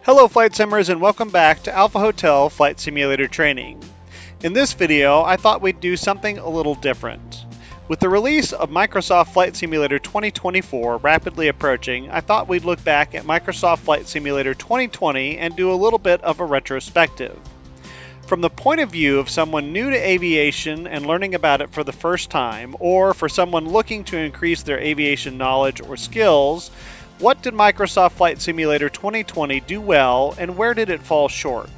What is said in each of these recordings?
Hello Flight Simmers and welcome back to Alpha Hotel Flight Simulator Training. In this video, I thought we'd do something a little different. With the release of Microsoft Flight Simulator 2024 rapidly approaching, I thought we'd look back at Microsoft Flight Simulator 2020 and do a little bit of a retrospective. From the point of view of someone new to aviation and learning about it for the first time, or for someone looking to increase their aviation knowledge or skills, what did Microsoft Flight Simulator 2020 do well and where did it fall short?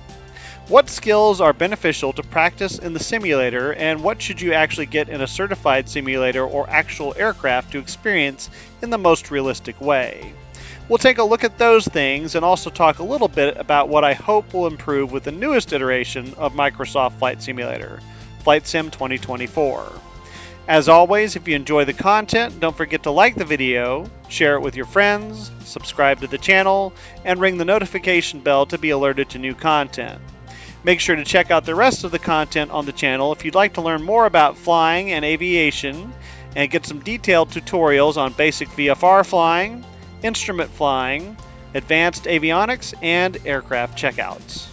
What skills are beneficial to practice in the simulator and what should you actually get in a certified simulator or actual aircraft to experience in the most realistic way? We'll take a look at those things and also talk a little bit about what I hope will improve with the newest iteration of Microsoft Flight Simulator, Flight Sim 2024. As always, if you enjoy the content, don't forget to like the video, share it with your friends, subscribe to the channel, and ring the notification bell to be alerted to new content. Make sure to check out the rest of the content on the channel if you'd like to learn more about flying and aviation and get some detailed tutorials on basic VFR flying, instrument flying, advanced avionics, and aircraft checkouts.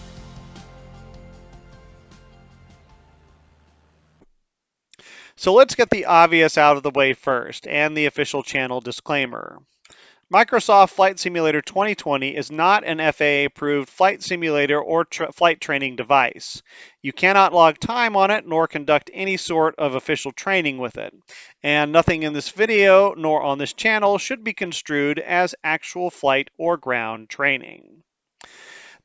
So let's get the obvious out of the way first, and the official channel disclaimer. Microsoft Flight Simulator 2020 is not an FAA-approved flight simulator or flight training device. You cannot log time on it nor conduct any sort of official training with it. And nothing in this video nor on this channel should be construed as actual flight or ground training.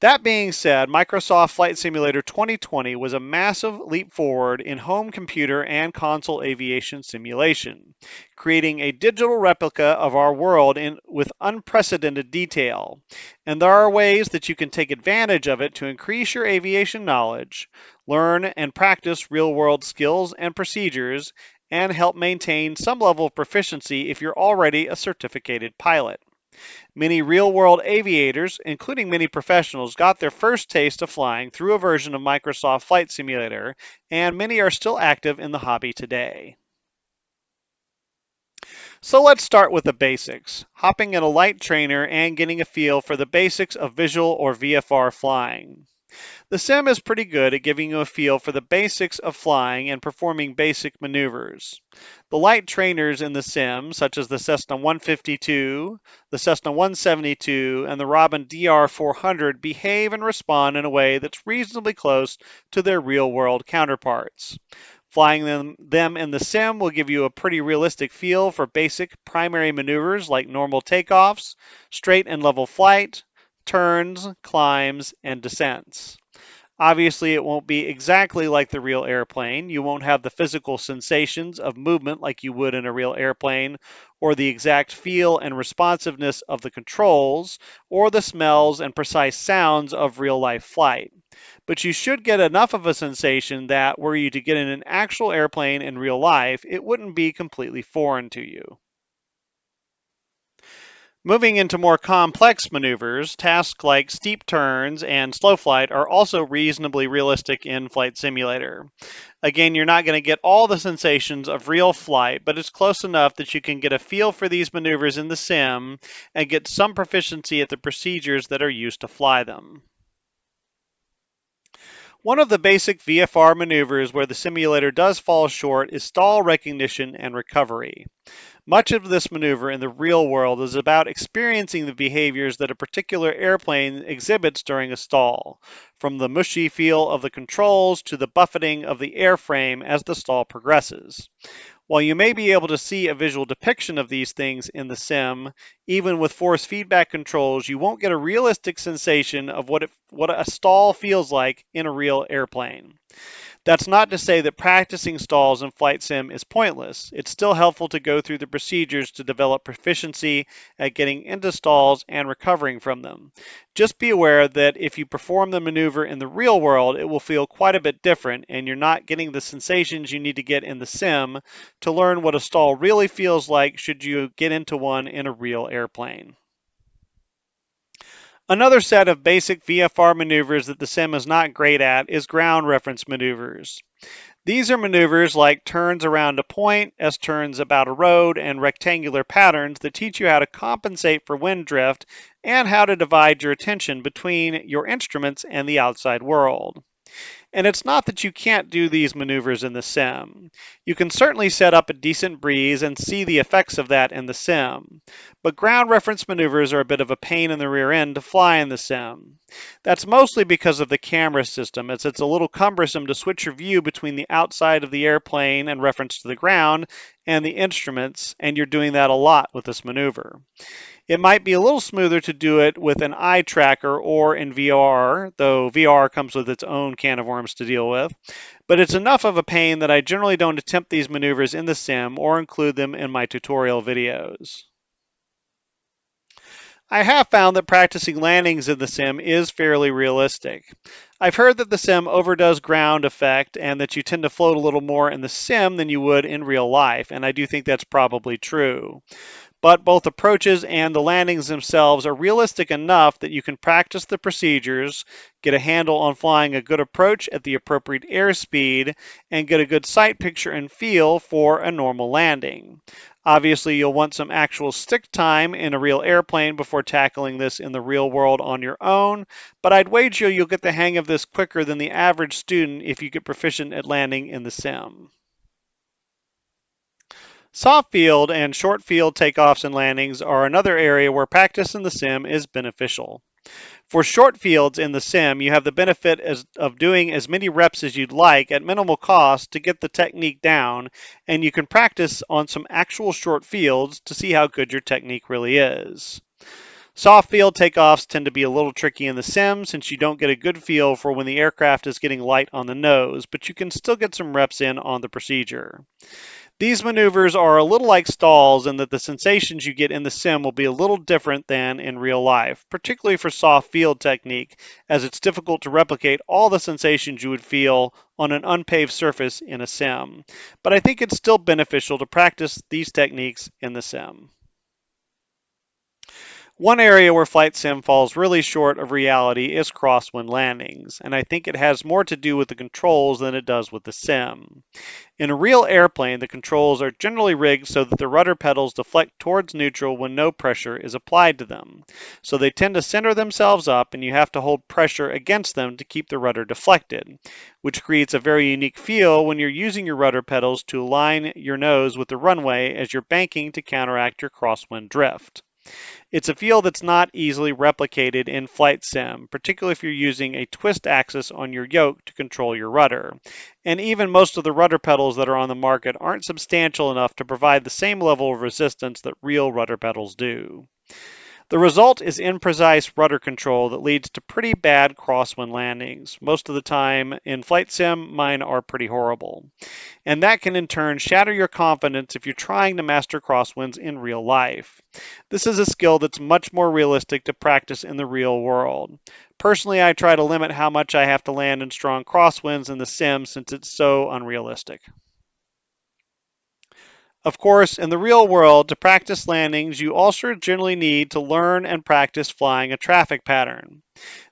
That being said, Microsoft Flight Simulator 2020 was a massive leap forward in home computer and console aviation simulation, creating a digital replica of our world with unprecedented detail. And there are ways that you can take advantage of it to increase your aviation knowledge, learn and practice real-world skills and procedures, and help maintain some level of proficiency if you're already a certificated pilot. Many real-world aviators, including many professionals, got their first taste of flying through a version of Microsoft Flight Simulator, and many are still active in the hobby today. So let's start with the basics, hopping in a light trainer and getting a feel for the basics of visual or VFR flying. The sim is pretty good at giving you a feel for the basics of flying and performing basic maneuvers. The light trainers in the sim, such as the Cessna 152, the Cessna 172, and the Robin DR400, behave and respond in a way that's reasonably close to their real-world counterparts. Flying them in the sim will give you a pretty realistic feel for basic primary maneuvers like normal takeoffs, straight and level flight, turns, climbs, and descents. Obviously, it won't be exactly like the real airplane. You won't have the physical sensations of movement like you would in a real airplane, or the exact feel and responsiveness of the controls, or the smells and precise sounds of real-life flight. But you should get enough of a sensation that, were you to get in an actual airplane in real life, it wouldn't be completely foreign to you. Moving into more complex maneuvers, tasks like steep turns and slow flight are also reasonably realistic in Flight Simulator. Again, you're not going to get all the sensations of real flight, but it's close enough that you can get a feel for these maneuvers in the sim and get some proficiency at the procedures that are used to fly them. One of the basic VFR maneuvers where the simulator does fall short is stall recognition and recovery. Much of this maneuver in the real world is about experiencing the behaviors that a particular airplane exhibits during a stall, from the mushy feel of the controls to the buffeting of the airframe as the stall progresses. While you may be able to see a visual depiction of these things in the sim, even with force feedback controls, you won't get a realistic sensation of what a stall feels like in a real airplane. That's not to say that practicing stalls in Flight Sim is pointless. It's still helpful to go through the procedures to develop proficiency at getting into stalls and recovering from them. Just be aware that if you perform the maneuver in the real world, it will feel quite a bit different, and you're not getting the sensations you need to get in the sim to learn what a stall really feels like should you get into one in a real airplane. Another set of basic VFR maneuvers that the sim is not great at is ground reference maneuvers. These are maneuvers like turns around a point, S-turns about a road, and rectangular patterns that teach you how to compensate for wind drift and how to divide your attention between your instruments and the outside world. And it's not that you can't do these maneuvers in the sim. You can certainly set up a decent breeze and see the effects of that in the sim. But ground reference maneuvers are a bit of a pain in the rear end to fly in the sim. That's mostly because of the camera system, as it's a little cumbersome to switch your view between the outside of the airplane and reference to the ground and the instruments, and you're doing that a lot with this maneuver. It might be a little smoother to do it with an eye tracker or in VR, though VR comes with its own can of worms to deal with. But it's enough of a pain that I generally don't attempt these maneuvers in the sim or include them in my tutorial videos. I have found that practicing landings in the sim is fairly realistic. I've heard that the sim overdoes ground effect and that you tend to float a little more in the sim than you would in real life, and I do think that's probably true. But both approaches and the landings themselves are realistic enough that you can practice the procedures, get a handle on flying a good approach at the appropriate airspeed, and get a good sight picture and feel for a normal landing. Obviously, you'll want some actual stick time in a real airplane before tackling this in the real world on your own, but I'd wager you'll get the hang of this quicker than the average student if you get proficient at landing in the sim. Soft field and short field takeoffs and landings are another area where practice in the sim is beneficial. For short fields in the sim, you have the benefit of doing as many reps as you'd like at minimal cost to get the technique down, and you can practice on some actual short fields to see how good your technique really is. Soft field takeoffs tend to be a little tricky in the sim since you don't get a good feel for when the aircraft is getting light on the nose, but you can still get some reps in on the procedure. These maneuvers are a little like stalls in that the sensations you get in the sim will be a little different than in real life, particularly for soft field technique, as it's difficult to replicate all the sensations you would feel on an unpaved surface in a sim. But I think it's still beneficial to practice these techniques in the sim. One area where flight sim falls really short of reality is crosswind landings, and I think it has more to do with the controls than it does with the sim. In a real airplane, the controls are generally rigged so that the rudder pedals deflect towards neutral when no pressure is applied to them. So they tend to center themselves up, and you have to hold pressure against them to keep the rudder deflected, which creates a very unique feel when you're using your rudder pedals to align your nose with the runway as you're banking to counteract your crosswind drift. It's a feel that's not easily replicated in flight sim, particularly if you're using a twist axis on your yoke to control your rudder. And even most of the rudder pedals that are on the market aren't substantial enough to provide the same level of resistance that real rudder pedals do. The result is imprecise rudder control that leads to pretty bad crosswind landings. Most of the time in flight sim, mine are pretty horrible. And that can in turn shatter your confidence if you're trying to master crosswinds in real life. This is a skill that's much more realistic to practice in the real world. Personally, I try to limit how much I have to land in strong crosswinds in the sim since it's so unrealistic. Of course, in the real world, to practice landings, you also generally need to learn and practice flying a traffic pattern.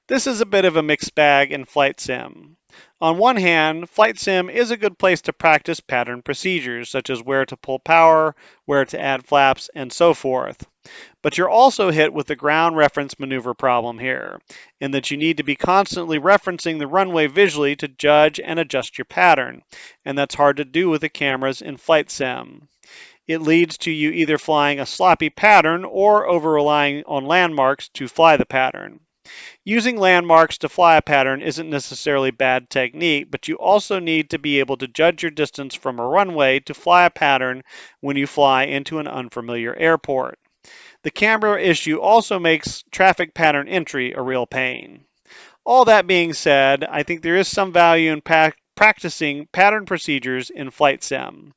This is a bit of a mixed bag in flight sim. On one hand, flight sim is a good place to practice pattern procedures, such as where to pull power, where to add flaps, and so forth. But you're also hit with the ground reference maneuver problem here, in that you need to be constantly referencing the runway visually to judge and adjust your pattern, and that's hard to do with the cameras in flight sim. It leads to you either flying a sloppy pattern or over relying on landmarks to fly the pattern. Using landmarks to fly a pattern isn't necessarily bad technique, but you also need to be able to judge your distance from a runway to fly a pattern when you fly into an unfamiliar airport. The camera issue also makes traffic pattern entry a real pain. All that being said, I think there is some value in practicing pattern procedures in flight sim,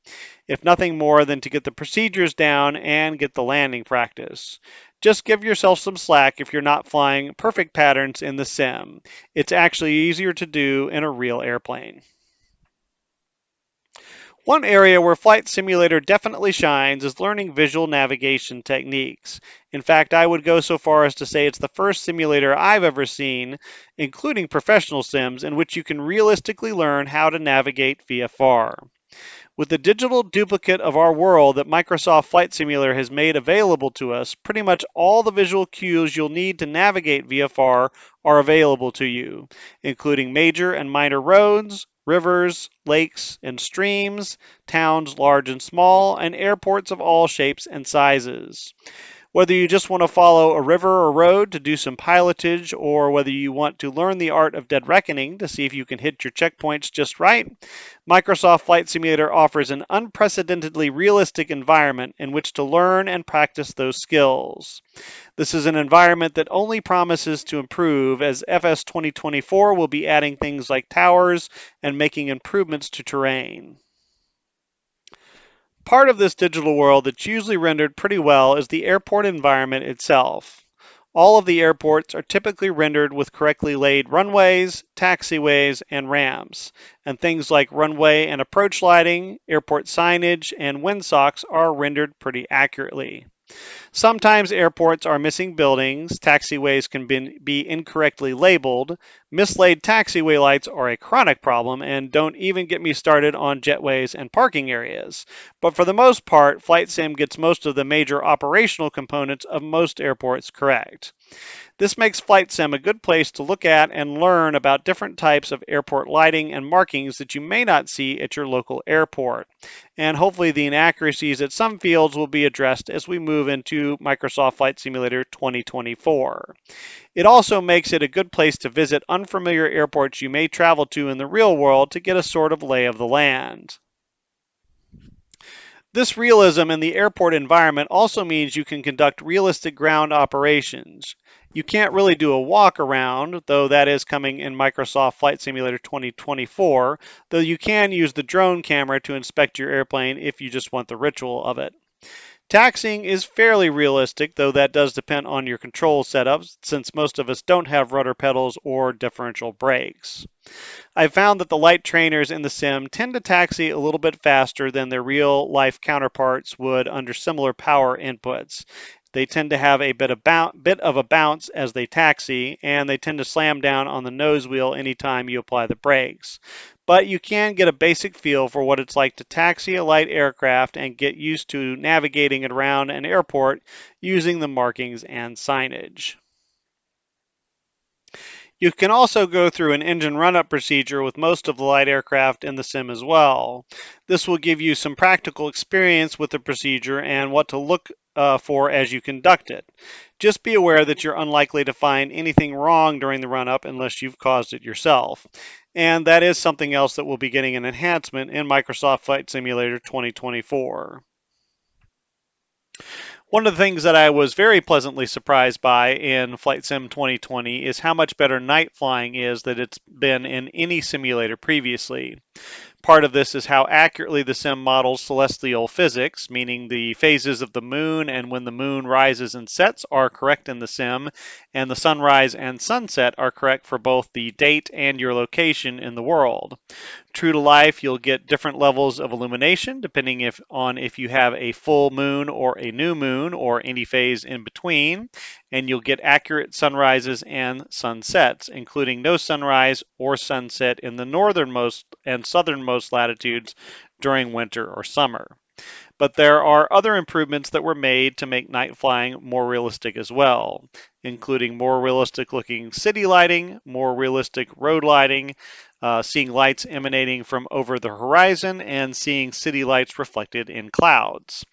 if nothing more than to get the procedures down and get the landing practice. Just give yourself some slack if you're not flying perfect patterns in the sim. It's actually easier to do in a real airplane. One area where Flight Simulator definitely shines is learning visual navigation techniques. In fact, I would go so far as to say it's the first simulator I've ever seen, including professional sims, in which you can realistically learn how to navigate VFR. With the digital duplicate of our world that Microsoft Flight Simulator has made available to us, pretty much all the visual cues you'll need to navigate VFR are available to you, including major and minor roads, rivers, lakes and streams, towns large and small, and airports of all shapes and sizes. Whether you just want to follow a river or road to do some pilotage, or whether you want to learn the art of dead reckoning to see if you can hit your checkpoints just right, Microsoft Flight Simulator offers an unprecedentedly realistic environment in which to learn and practice those skills. This is an environment that only promises to improve, as FS 2024 will be adding things like towers and making improvements to terrain. Part of this digital world that's usually rendered pretty well is the airport environment itself. All of the airports are typically rendered with correctly laid runways, taxiways, and ramps, and things like runway and approach lighting, airport signage, and windsocks are rendered pretty accurately. Sometimes airports are missing buildings, taxiways can be incorrectly labeled, mislaid taxiway lights are a chronic problem, and don't even get me started on jetways and parking areas. But for the most part, Flight Sim gets most of the major operational components of most airports correct. This makes Flight Sim a good place to look at and learn about different types of airport lighting and markings that you may not see at your local airport. And hopefully the inaccuracies at some fields will be addressed as we move into Microsoft Flight Simulator 2024. It also makes it a good place to visit unfamiliar airports you may travel to in the real world to get a sort of lay of the land. This realism in the airport environment also means you can conduct realistic ground operations. You can't really do a walk around, though that is coming in Microsoft Flight Simulator 2024, though you can use the drone camera to inspect your airplane if you just want the ritual of it. Taxiing is fairly realistic, though that does depend on your control setups, since most of us don't have rudder pedals or differential brakes. I've found that the light trainers in the sim tend to taxi a little bit faster than their real life counterparts would under similar power inputs. They tend to have a bit of a bounce as they taxi, and they tend to slam down on the nose wheel anytime you apply the brakes. But you can get a basic feel for what it's like to taxi a light aircraft and get used to navigating it around an airport using the markings and signage. You can also go through an engine run-up procedure with most of the light aircraft in the sim as well. This will give you some practical experience with the procedure and what to look for as you conduct it. Just be aware that you're unlikely to find anything wrong during the run-up unless you've caused it yourself. And that is something else that will be getting an enhancement in Microsoft Flight Simulator 2024. One of the things that I was very pleasantly surprised by in Flight Sim 2020 is how much better night flying is than it's been in any simulator previously. Part of this is how accurately the sim models celestial physics, meaning the phases of the moon and when the moon rises and sets are correct in the sim, and the sunrise and sunset are correct for both the date and your location in the world. True to life, you'll get different levels of illumination depending on if you have a full moon or a new moon or any phase in between, and you'll get accurate sunrises and sunsets, including no sunrise or sunset in the northernmost and southernmost latitudes during winter or summer. But there are other improvements that were made to make night flying more realistic as well, including more realistic looking city lighting, more realistic road lighting, seeing lights emanating from over the horizon, and seeing city lights reflected in clouds.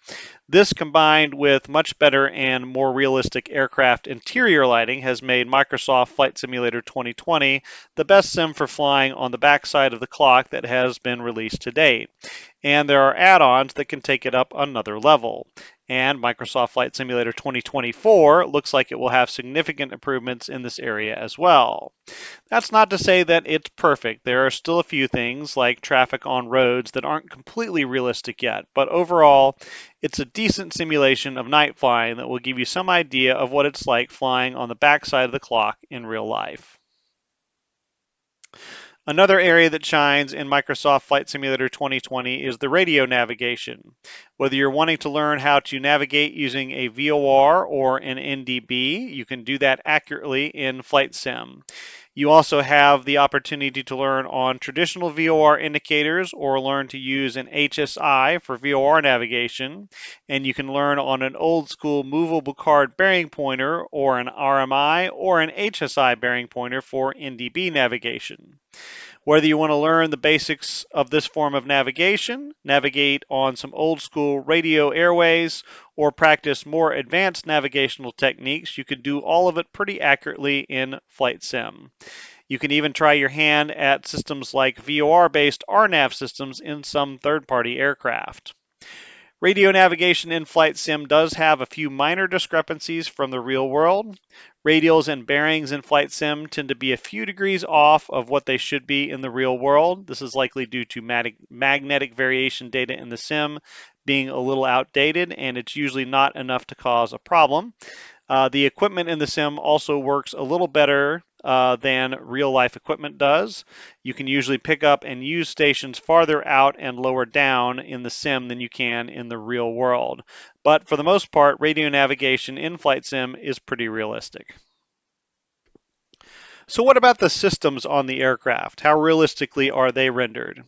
This, combined with much better and more realistic aircraft interior lighting, has made Microsoft Flight Simulator 2020 the best sim for flying on the backside of the clock that has been released to date. And there are add-ons that can take it up another level. And Microsoft Flight Simulator 2024 looks like it will have significant improvements in this area as well. That's not to say that it's perfect. There are still a few things like traffic on roads that aren't completely realistic yet, but overall, it's a decent simulation of night flying that will give you some idea of what it's like flying on the backside of the clock in real life. Another area that shines in Microsoft Flight Simulator 2020 is the radio navigation. Whether you're wanting to learn how to navigate using a VOR or an NDB, you can do that accurately in Flight Sim. You also have the opportunity to learn on traditional VOR indicators or learn to use an HSI for VOR navigation. And you can learn on an old school movable card bearing pointer or an RMI or an HSI bearing pointer for NDB navigation. Whether you want to learn the basics of this form of navigation, navigate on some old school radio airways, or practice more advanced navigational techniques, you can do all of it pretty accurately in Flight Sim. You can even try your hand at systems like VOR-based RNAV systems in some third-party aircraft. Radio navigation in Flight Sim does have a few minor discrepancies from the real world. Radials and bearings in Flight Sim tend to be a few degrees off of what they should be in the real world. This is likely due to magnetic variation data in the sim being a little outdated, and it's usually not enough to cause a problem. The equipment in the sim also works a little better than real life equipment does. You can usually pick up and use stations farther out and lower down in the sim than you can in the real world. But for the most part, radio navigation in Flight Sim is pretty realistic. So what about the systems on the aircraft? How realistically are they rendered?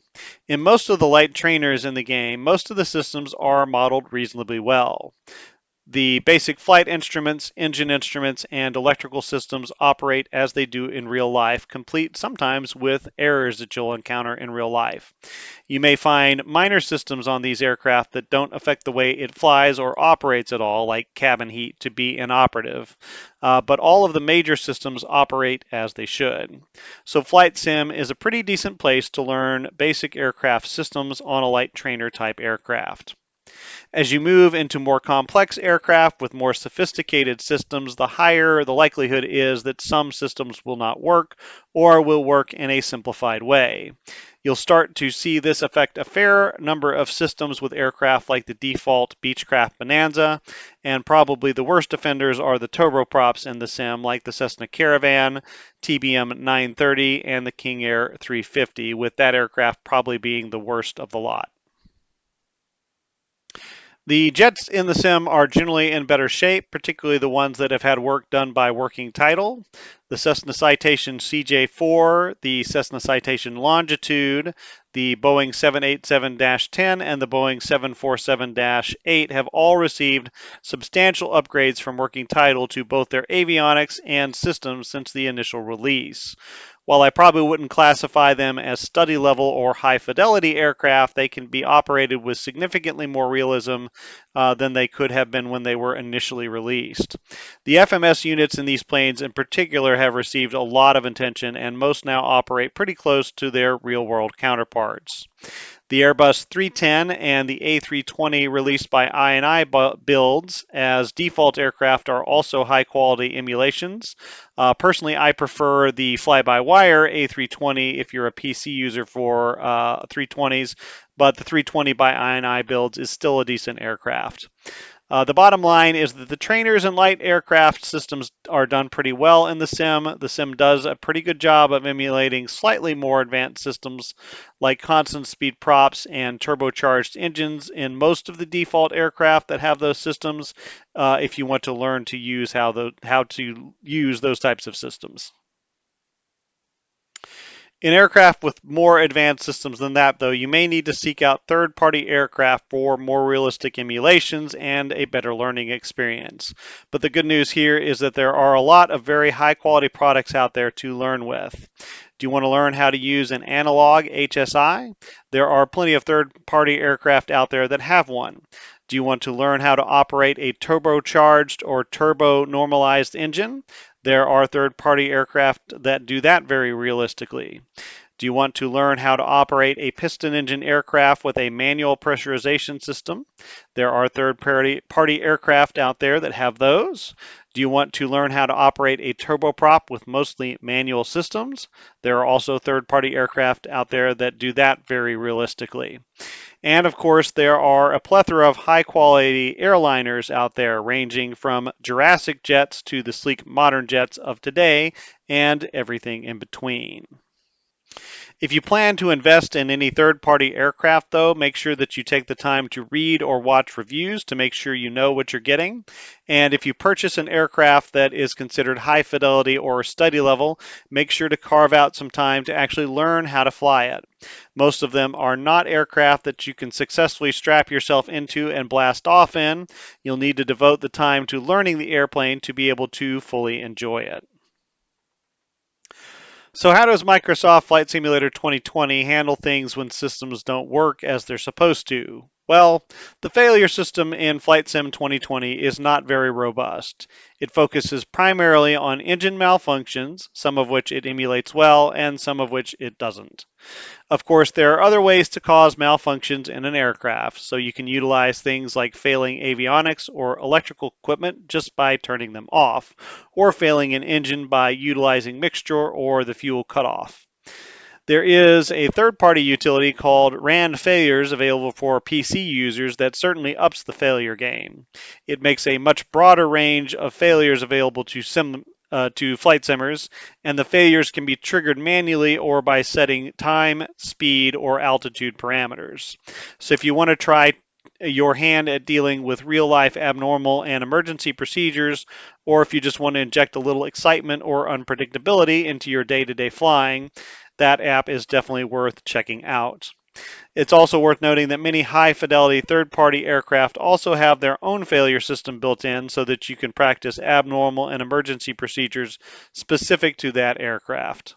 In most of the light trainers in the game, most of the systems are modeled reasonably well. The basic flight instruments, engine instruments, and electrical systems operate as they do in real life, complete sometimes with errors that you'll encounter in real life. You may find minor systems on these aircraft that don't affect the way it flies or operates at all, like cabin heat, to be inoperative. But all of the major systems operate as they should. So Flight Sim is a pretty decent place to learn basic aircraft systems on a light trainer type aircraft. As you move into more complex aircraft with more sophisticated systems, the higher the likelihood is that some systems will not work or will work in a simplified way. You'll start to see this affect a fair number of systems with aircraft like the default Beechcraft Bonanza, and probably the worst offenders are the turboprops in the sim like the Cessna Caravan, TBM 930, and the King Air 350, with that aircraft probably being the worst of the lot. The jets in the sim are generally in better shape, particularly the ones that have had work done by working title. The Cessna Citation CJ4, the Cessna Citation Longitude, the Boeing 787-10, and the Boeing 747-8 have all received substantial upgrades from working title to both their avionics and systems since the initial release. While I probably wouldn't classify them as study level or high fidelity aircraft, they can be operated with significantly more realism than they could have been when they were initially released. The FMS units in these planes in particular have received a lot of attention, and most now operate pretty close to their real world counterparts. The Airbus 310 and the A320 released by I&I builds as default aircraft are also high-quality emulations. Personally, I prefer the fly-by-wire A320 if you're a PC user for 320s, but the 320 by I&I builds is still a decent aircraft. The bottom line is that the trainers and light aircraft systems are done pretty well in the sim. The sim does a pretty good job of emulating slightly more advanced systems like constant speed props and turbocharged engines in most of the default aircraft that have those systems, if you want to learn to use how to use those types of systems. In aircraft with more advanced systems than that, though, you may need to seek out third-party aircraft for more realistic emulations and a better learning experience. But the good news here is that there are a lot of very high-quality products out there to learn with. Do you want to learn how to use an analog HSI? There are plenty of third-party aircraft out there that have one. Do you want to learn how to operate a turbocharged or turbo-normalized engine? There are third-party aircraft that do that very realistically. Do you want to learn how to operate a piston engine aircraft with a manual pressurization system? There are third-party aircraft out there that have those. Do you want to learn how to operate a turboprop with mostly manual systems? There are also third-party aircraft out there that do that very realistically. And of course, there are a plethora of high quality airliners out there, ranging from Jurassic jets to the sleek modern jets of today and everything in between. If you plan to invest in any third-party aircraft, though, make sure that you take the time to read or watch reviews to make sure you know what you're getting. And if you purchase an aircraft that is considered high fidelity or study level, make sure to carve out some time to actually learn how to fly it. Most of them are not aircraft that you can successfully strap yourself into and blast off in. You'll need to devote the time to learning the airplane to be able to fully enjoy it. So how does Microsoft Flight Simulator 2020 handle things when systems don't work as they're supposed to? Well, the failure system in Flight Sim 2020 is not very robust. It focuses primarily on engine malfunctions, some of which it emulates well and some of which it doesn't. Of course, there are other ways to cause malfunctions in an aircraft, so you can utilize things like failing avionics or electrical equipment just by turning them off, or failing an engine by utilizing mixture or the fuel cutoff. There is a third-party utility called RAND Failures available for PC users that certainly ups the failure game. It makes a much broader range of failures available to flight simmers, and the failures can be triggered manually or by setting time, speed, or altitude parameters. So if you want to try your hand at dealing with real life abnormal and emergency procedures, or if you just want to inject a little excitement or unpredictability into your day-to-day flying, that app is definitely worth checking out. It's also worth noting that many high fidelity third party aircraft also have their own failure system built in so that you can practice abnormal and emergency procedures specific to that aircraft.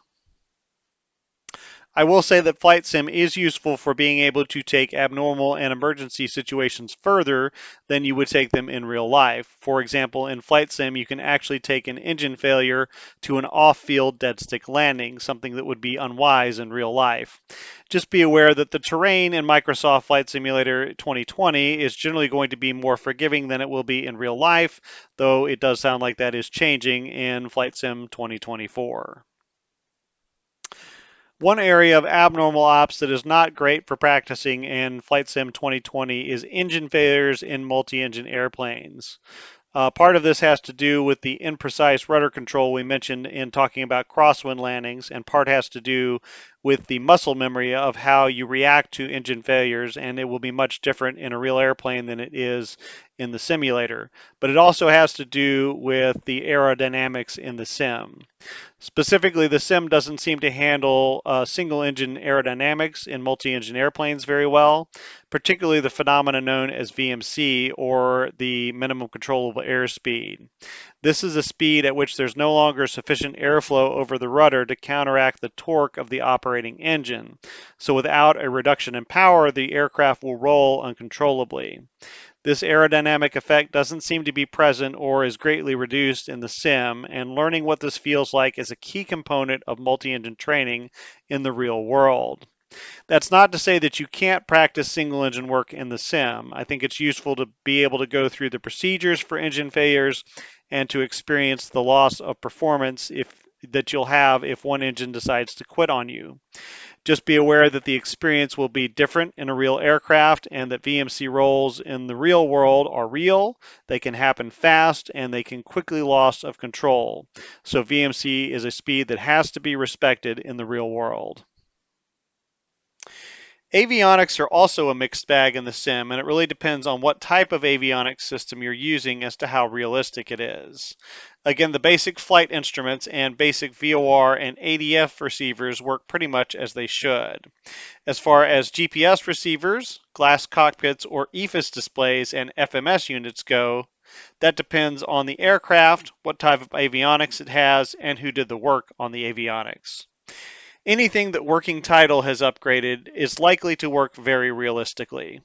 I will say that Flight Sim is useful for being able to take abnormal and emergency situations further than you would take them in real life. For example, in Flight Sim, you can actually take an engine failure to an off-field dead stick landing, something that would be unwise in real life. Just be aware that the terrain in Microsoft Flight Simulator 2020 is generally going to be more forgiving than it will be in real life, though it does sound like that is changing in Flight Sim 2024. One area of abnormal ops that is not great for practicing in Flight Sim 2020 is engine failures in multi-engine airplanes. Part of this has to do with the imprecise rudder control we mentioned in talking about crosswind landings, and part has to do with the muscle memory of how you react to engine failures, and it will be much different in a real airplane than it is in the simulator. But it also has to do with the aerodynamics in the sim. Specifically, the sim doesn't seem to handle single engine aerodynamics in multi-engine airplanes very well, particularly the phenomena known as VMC, or the minimum controllable airspeed. This is a speed at which there's no longer sufficient airflow over the rudder to counteract the torque of the operating engine. So without a reduction in power, the aircraft will roll uncontrollably. This aerodynamic effect doesn't seem to be present or is greatly reduced in the sim, and learning what this feels like is a key component of multi-engine training in the real world. That's not to say that you can't practice single engine work in the sim. I think it's useful to be able to go through the procedures for engine failures and to experience the loss of performance that you'll have if one engine decides to quit on you. Just be aware that the experience will be different in a real aircraft and that VMC rolls in the real world are real, they can happen fast, and they can quickly loss of control. So VMC is a speed that has to be respected in the real world. Avionics are also a mixed bag in the sim, and it really depends on what type of avionics system you're using as to how realistic it is. Again, the basic flight instruments and basic VOR and ADF receivers work pretty much as they should. As far as GPS receivers, glass cockpits, or EFIS displays and FMS units go, that depends on the aircraft, what type of avionics it has, and who did the work on the avionics. Anything that Working Title has upgraded is likely to work very realistically.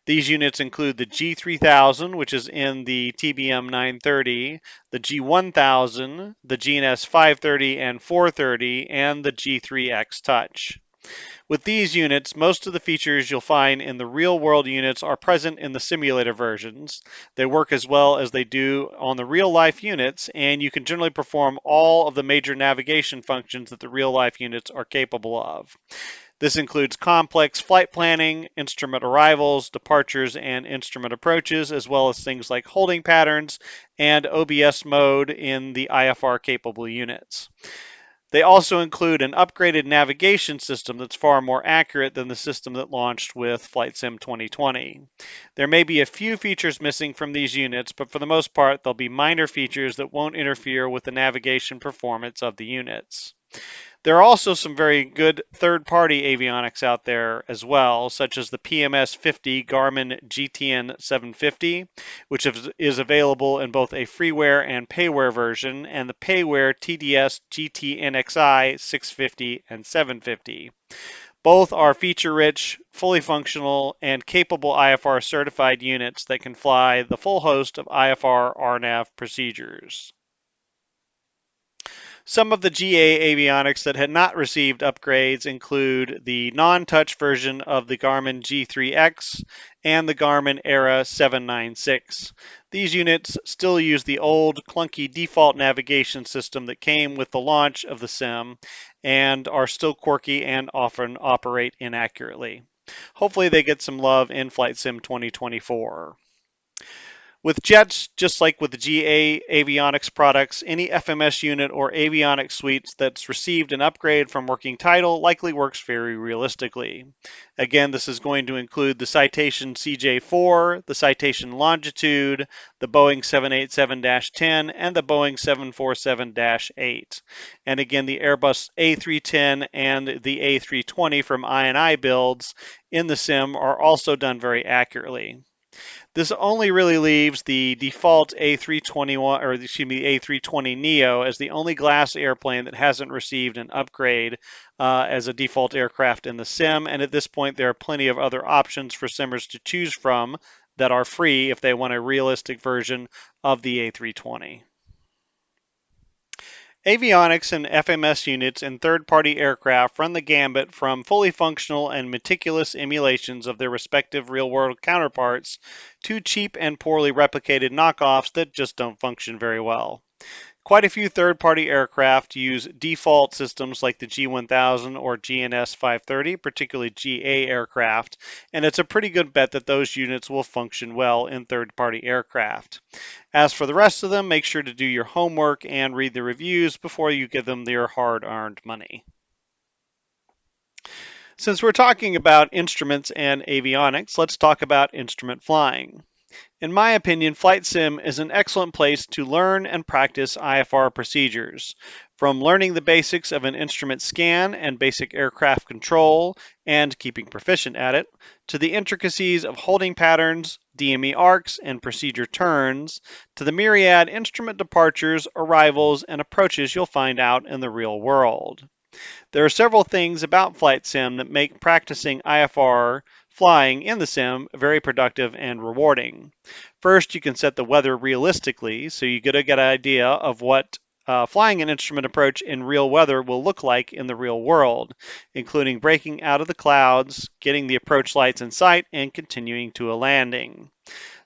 These units include the G3000, which is in the TBM 930, the G1000, the GNS 530 and 430, and the G3X Touch. With these units, most of the features you'll find in the real-world units are present in the simulator versions. They work as well as they do on the real-life units, and you can generally perform all of the major navigation functions that the real-life units are capable of. This includes complex flight planning, instrument arrivals, departures, and instrument approaches, as well as things like holding patterns and OBS mode in the IFR-capable units. They also include an upgraded navigation system that's far more accurate than the system that launched with Flight Sim 2020. There may be a few features missing from these units, but for the most part, they'll be minor features that won't interfere with the navigation performance of the units. There are also some very good third-party avionics out there as well, such as the PMS 50 Garmin GTN 750, which is available in both a freeware and payware version, and the payware TDS GTNXI 650 and 750. Both are feature-rich, fully functional, and capable IFR certified units that can fly the full host of IFR RNAV procedures. Some of the GA avionics that had not received upgrades include the non-touch version of the Garmin G3X and the Garmin Era 796. These units still use the old clunky default navigation system that came with the launch of the sim and are still quirky and often operate inaccurately. Hopefully they get some love in Flight Sim 2024. With jets, just like with the GA avionics products, any FMS unit or avionics suites that's received an upgrade from working title likely works very realistically. Again, this is going to include the Citation CJ4, the Citation Longitude, the Boeing 787-10, and the Boeing 747-8. And again, the Airbus A310 and the A320 from I&I builds in the sim are also done very accurately. This only really leaves the default A321, or excuse me, A320neo as the only glass airplane that hasn't received an upgrade as a default aircraft in the sim. And at this point, there are plenty of other options for simmers to choose from that are free if they want a realistic version of the A320. Avionics and FMS units in third-party aircraft run the gambit from fully functional and meticulous emulations of their respective real-world counterparts to cheap and poorly replicated knockoffs that just don't function very well. Quite a few third-party aircraft use default systems like the G1000 or GNS 530, particularly GA aircraft, and it's a pretty good bet that those units will function well in third-party aircraft. As for the rest of them, make sure to do your homework and read the reviews before you give them their hard-earned money. Since we're talking about instruments and avionics, let's talk about instrument flying. In my opinion, Flight Sim is an excellent place to learn and practice IFR procedures. From learning the basics of an instrument scan and basic aircraft control and keeping proficient at it, to the intricacies of holding patterns, DME arcs, and procedure turns, to the myriad instrument departures, arrivals, and approaches you'll find out in the real world. There are several things about Flight Sim that make practicing IFR flying in the sim very productive and rewarding. First, you can set the weather realistically, so you get a good idea of what flying an instrument approach in real weather will look like in the real world, including breaking out of the clouds, getting the approach lights in sight, and continuing to a landing.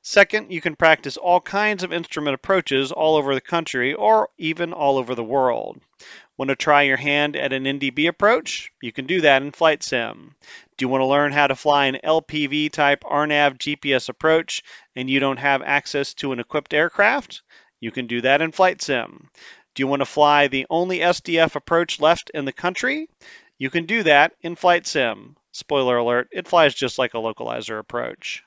Second, you can practice all kinds of instrument approaches all over the country or even all over the world. Want to try your hand at an NDB approach? You can do that in Flight Sim. Do you want to learn how to fly an LPV type RNAV GPS approach and you don't have access to an equipped aircraft? You can do that in Flight Sim. Do you want to fly the only SDF approach left in the country? You can do that in Flight Sim. Spoiler alert, it flies just like a localizer approach.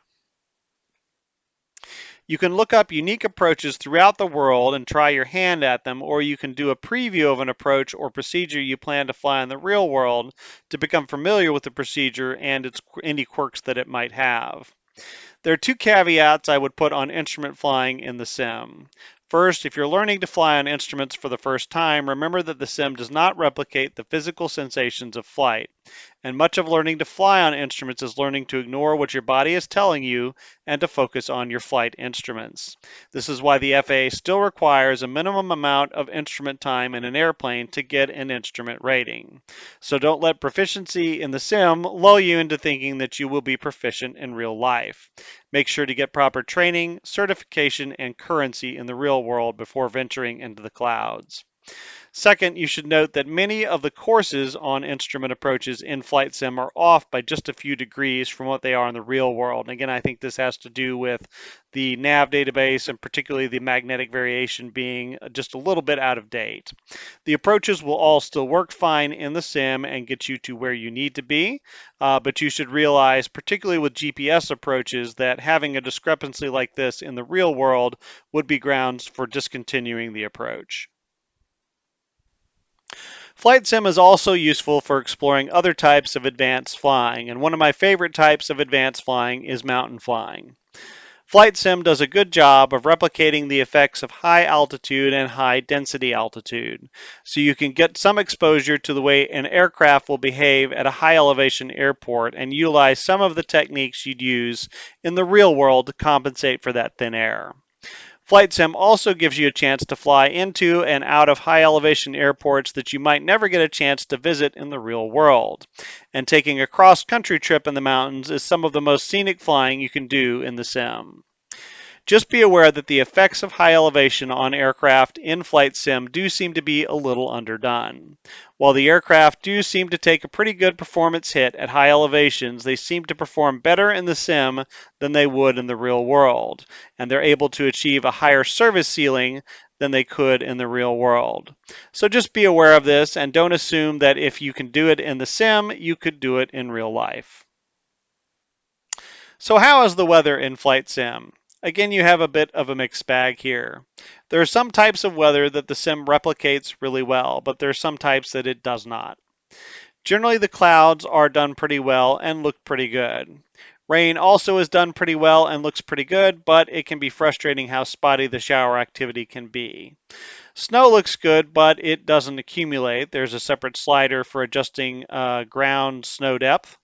You can look up unique approaches throughout the world and try your hand at them, or you can do a preview of an approach or procedure you plan to fly in the real world to become familiar with the procedure and any quirks that it might have. There are two caveats I would put on instrument flying in the sim. First, if you're learning to fly on instruments for the first time, remember that the sim does not replicate the physical sensations of flight. And much of learning to fly on instruments is learning to ignore what your body is telling you and to focus on your flight instruments. This is why the FAA still requires a minimum amount of instrument time in an airplane to get an instrument rating. So don't let proficiency in the sim lull you into thinking that you will be proficient in real life. Make sure to get proper training, certification, and currency in the real world before venturing into the clouds. Second, you should note that many of the courses on instrument approaches in Flight Sim are off by just a few degrees from what they are in the real world. And again, I think this has to do with the nav database and particularly the magnetic variation being just a little bit out of date. The approaches will all still work fine in the sim and get you to where you need to be, but you should realize, particularly with GPS approaches, that having a discrepancy like this in the real world would be grounds for discontinuing the approach. Flight Sim is also useful for exploring other types of advanced flying, and one of my favorite types of advanced flying is mountain flying. Flight Sim does a good job of replicating the effects of high altitude and high density altitude, so you can get some exposure to the way an aircraft will behave at a high elevation airport and utilize some of the techniques you'd use in the real world to compensate for that thin air. Flight Sim also gives you a chance to fly into and out of high elevation airports that you might never get a chance to visit in the real world. And taking a cross country trip in the mountains is some of the most scenic flying you can do in the sim. Just be aware that the effects of high elevation on aircraft in Flight Sim do seem to be a little underdone. While the aircraft do seem to take a pretty good performance hit at high elevations, they seem to perform better in the sim than they would in the real world, and they're able to achieve a higher service ceiling than they could in the real world. So just be aware of this and don't assume that if you can do it in the sim, you could do it in real life. So how is the weather in Flight Sim? Again, you have a bit of a mixed bag here. There are some types of weather that the sim replicates really well, but there are some types that it does not. Generally, the clouds are done pretty well and look pretty good. Rain also is done pretty well and looks pretty good, but it can be frustrating how spotty the shower activity can be. Snow looks good, but it doesn't accumulate. There's a separate slider for adjusting ground snow depth.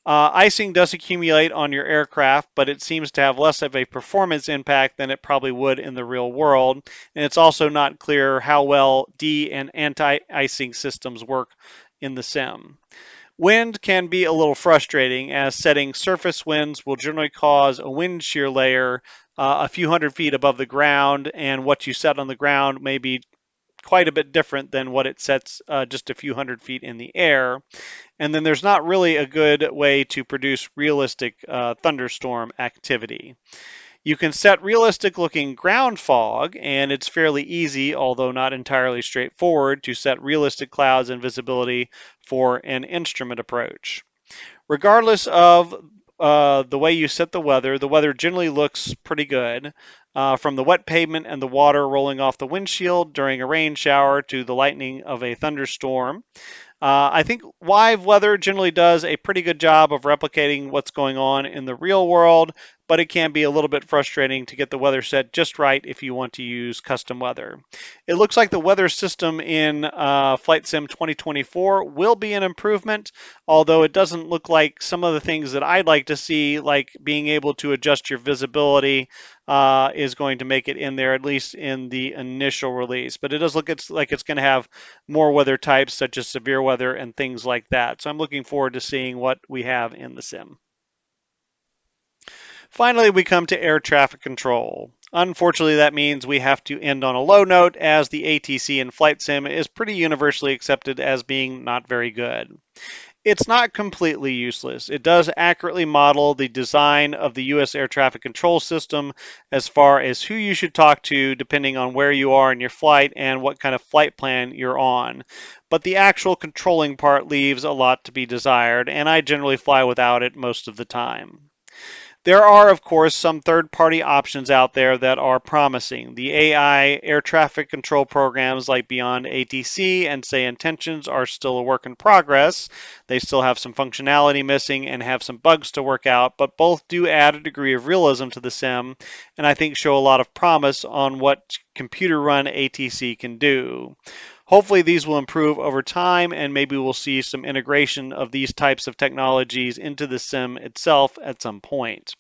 Icing does accumulate on your aircraft, but it seems to have less of a performance impact than it probably would in the real world. And it's also not clear how well de and anti-icing systems work in the sim. Wind can be a little frustrating, as setting surface winds will generally cause a wind shear layer a few hundred feet above the ground, and what you set on the ground may be quite a bit different than what it sets just a few hundred feet in the air. And then there's not really a good way to produce realistic thunderstorm activity. You can set realistic looking ground fog, and it's fairly easy, although not entirely straightforward, to set realistic clouds and visibility for an instrument approach. Regardless of the way you set the weather generally looks pretty good. From the wet pavement and the water rolling off the windshield during a rain shower to the lightning of a thunderstorm. I think live weather generally does a pretty good job of replicating what's going on in the real world, but it can be a little bit frustrating to get the weather set just right if you want to use custom weather. It looks like the weather system in Flight Sim 2024 will be an improvement, although it doesn't look like some of the things that I'd like to see, like being able to adjust your visibility, is going to make it in there, at least in the initial release. But it does look like it's going to have more weather types, such as severe weather and things like that. So I'm looking forward to seeing what we have in the sim. Finally, we come to air traffic control. Unfortunately, that means we have to end on a low note, as the ATC in Flight Sim is pretty universally accepted as being not very good. It's not completely useless. It does accurately model the design of the U.S. air traffic control system as far as who you should talk to depending on where you are in your flight and what kind of flight plan you're on. But the actual controlling part leaves a lot to be desired, and I generally fly without it most of the time. There are, of course, some third-party options out there that are promising. The AI air traffic control programs like Beyond ATC and Say Intentions are still a work in progress. They still have some functionality missing and have some bugs to work out, but both do add a degree of realism to the sim, and I think show a lot of promise on what computer-run ATC can do. Hopefully these will improve over time, and maybe we'll see some integration of these types of technologies into the sim itself at some point.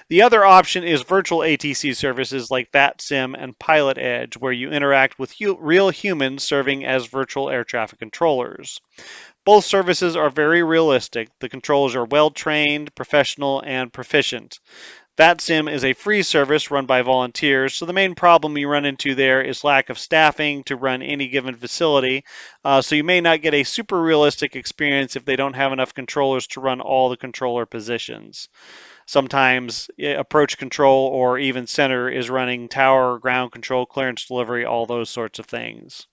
The other option is virtual ATC services like VATSIM and Pilot Edge, where you interact with real humans serving as virtual air traffic controllers. Both services are very realistic. The controllers are well trained, professional, and proficient. VATSIM is a free service run by volunteers, so the main problem you run into there is lack of staffing to run any given facility. So you may not get a super realistic experience if they don't have enough controllers to run all the controller positions. Sometimes approach control or even center is running tower, ground control, clearance delivery, all those sorts of things.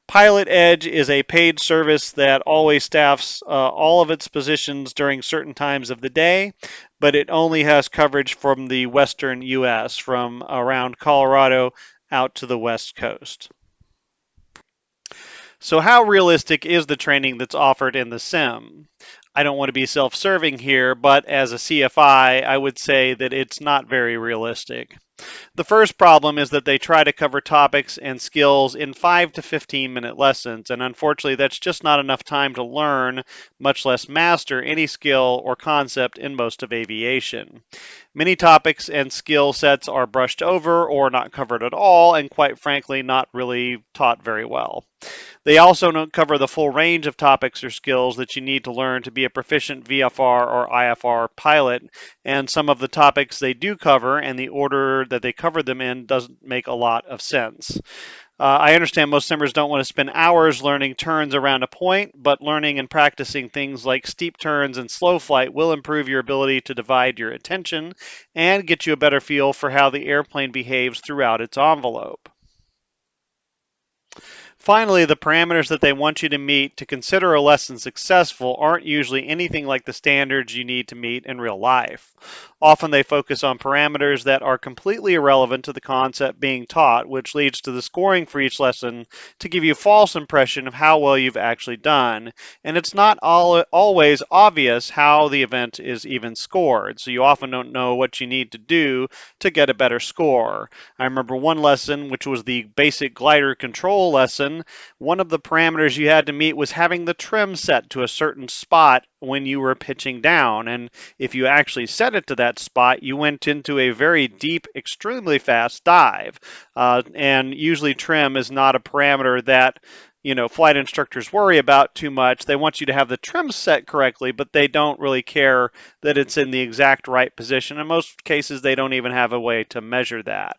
Pilot Edge is a paid service that always staffs all of its positions during certain times of the day, but it only has coverage from the western U.S., from around Colorado out to the west coast. So, how realistic is the training that's offered in the sim? I don't want to be self serving here, but as a CFI, I would say that it's not very realistic. The first problem is that they try to cover topics and skills in 5 to 15-minute lessons, and unfortunately, that's just not enough time to learn, much less master, any skill or concept in most of aviation. Many topics and skill sets are brushed over or not covered at all, and quite frankly, not really taught very well. They also don't cover the full range of topics or skills that you need to learn to be a proficient VFR or IFR pilot, and some of the topics they do cover and the order that they cover them in doesn't make a lot of sense. I understand most simmers don't want to spend hours learning turns around a point, but learning and practicing things like steep turns and slow flight will improve your ability to divide your attention and get you a better feel for how the airplane behaves throughout its envelope. Finally, the parameters that they want you to meet to consider a lesson successful aren't usually anything like the standards you need to meet in real life. Often they focus on parameters that are completely irrelevant to the concept being taught, which leads to the scoring for each lesson to give you a false impression of how well you've actually done. And it's not always obvious how the event is even scored, so you often don't know what you need to do to get a better score. I remember one lesson, which was the basic glider control lesson. One of the parameters you had to meet was having the trim set to a certain spot when you were pitching down. And if you actually set it to that spot, you went into a very deep, extremely fast dive. And usually trim is not a parameter that flight instructors worry about too much. They want you to have the trim set correctly, but they don't really care that it's in the exact right position. In most cases, they don't even have a way to measure that.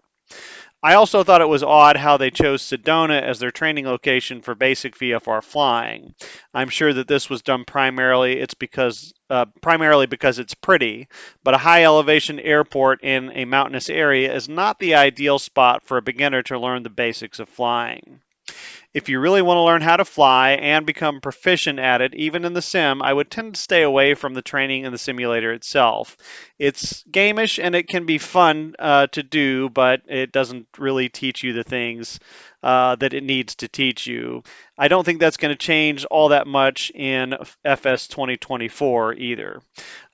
I also thought it was odd how they chose Sedona as their training location for basic VFR flying. I'm sure that this was done primarily because it's pretty, but a high elevation airport in a mountainous area is not the ideal spot for a beginner to learn the basics of flying. If you really want to learn how to fly and become proficient at it, even in the sim, I would tend to stay away from the training in the simulator itself. It's gamish and it can be fun to do, but it doesn't really teach you the things that it needs to teach you. I don't think that's going to change all that much in FS 2024 either.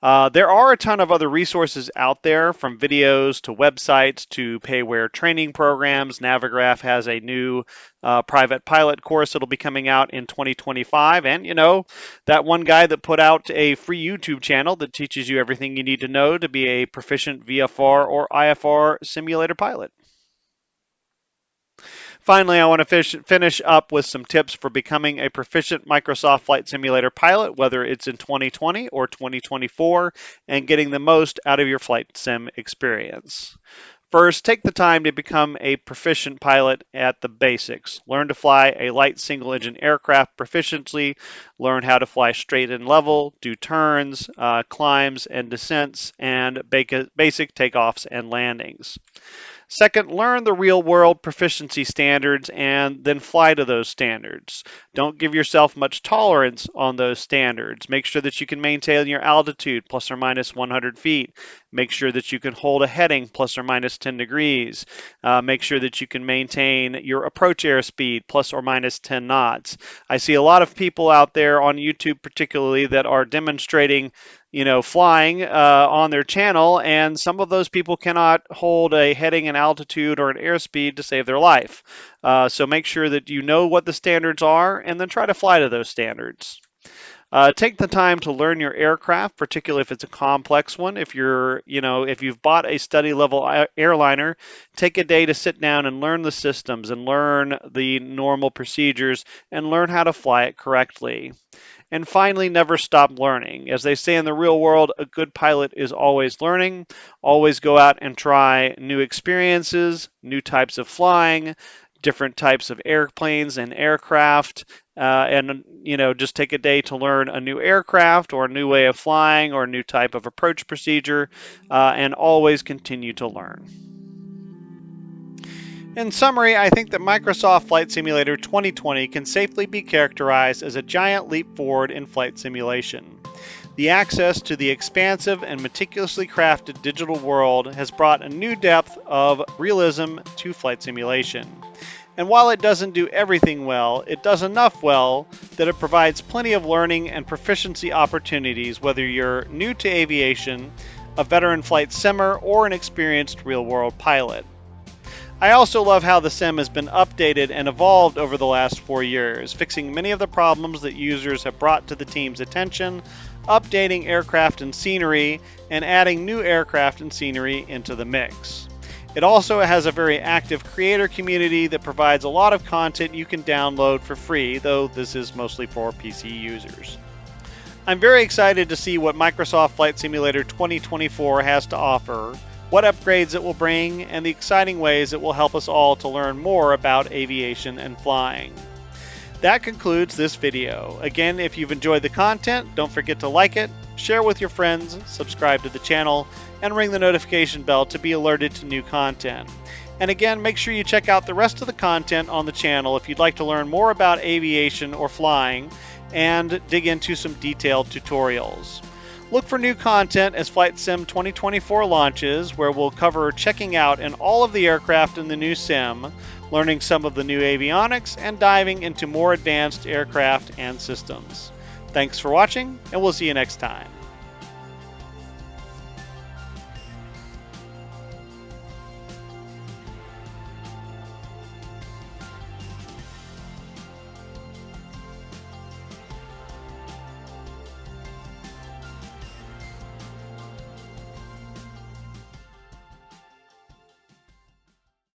There are a ton of other resources out there, from videos to websites to payware training programs. Navigraph has a new private pilot course that'll be coming out in 2025. And, that one guy that put out a free YouTube channel that teaches you everything you need to know to be a proficient VFR or IFR simulator pilot. Finally, I want to finish up with some tips for becoming a proficient Microsoft Flight Simulator pilot, whether it's in 2020 or 2024, and getting the most out of your flight sim experience. First, take the time to become a proficient pilot at the basics. Learn to fly a light single-engine aircraft proficiently, learn how to fly straight and level, do turns, climbs and descents, and basic takeoffs and landings. Second, learn the real world proficiency standards and then fly to those standards. Don't give yourself much tolerance on those standards. Make sure that you can maintain your altitude plus or minus 100 feet. Make sure that you can hold a heading plus or minus 10 degrees. Make sure that you can maintain your approach airspeed plus or minus 10 knots. I see a lot of people out there on YouTube particularly that are demonstrating flying on their channel, and some of those people cannot hold a heading, an altitude, or an airspeed to save their life. So make sure that you know what the standards are, and then try to fly to those standards. Take the time to learn your aircraft, particularly if it's a complex one. If you've bought a study level airliner, take a day to sit down and learn the systems and learn the normal procedures and learn how to fly it correctly. And finally, never stop learning. As they say in the real world, a good pilot is always learning. Always go out and try new experiences, new types of flying, different types of airplanes and aircraft, and just take a day to learn a new aircraft or a new way of flying or a new type of approach procedure, and always continue to learn. In summary, I think that Microsoft Flight Simulator 2020 can safely be characterized as a giant leap forward in flight simulation. The access to the expansive and meticulously crafted digital world has brought a new depth of realism to flight simulation. And while it doesn't do everything well, it does enough well that it provides plenty of learning and proficiency opportunities whether you're new to aviation, a veteran flight simmer, or an experienced real-world pilot. I also love how the sim has been updated and evolved over the last 4 years, fixing many of the problems that users have brought to the team's attention, updating aircraft and scenery, and adding new aircraft and scenery into the mix. It also has a very active creator community that provides a lot of content you can download for free, though this is mostly for PC users. I'm very excited to see what Microsoft Flight Simulator 2024 has to offer, what upgrades it will bring, and the exciting ways it will help us all to learn more about aviation and flying. That concludes this video. Again, if you've enjoyed the content, don't forget to like it, share with your friends, subscribe to the channel, and ring the notification bell to be alerted to new content. And again, make sure you check out the rest of the content on the channel if you'd like to learn more about aviation or flying and dig into some detailed tutorials. Look for new content as Flight Sim 2024 launches, where we'll cover checking out in all of the aircraft in the new sim, learning some of the new avionics, and diving into more advanced aircraft and systems. Thanks for watching, and we'll see you next time.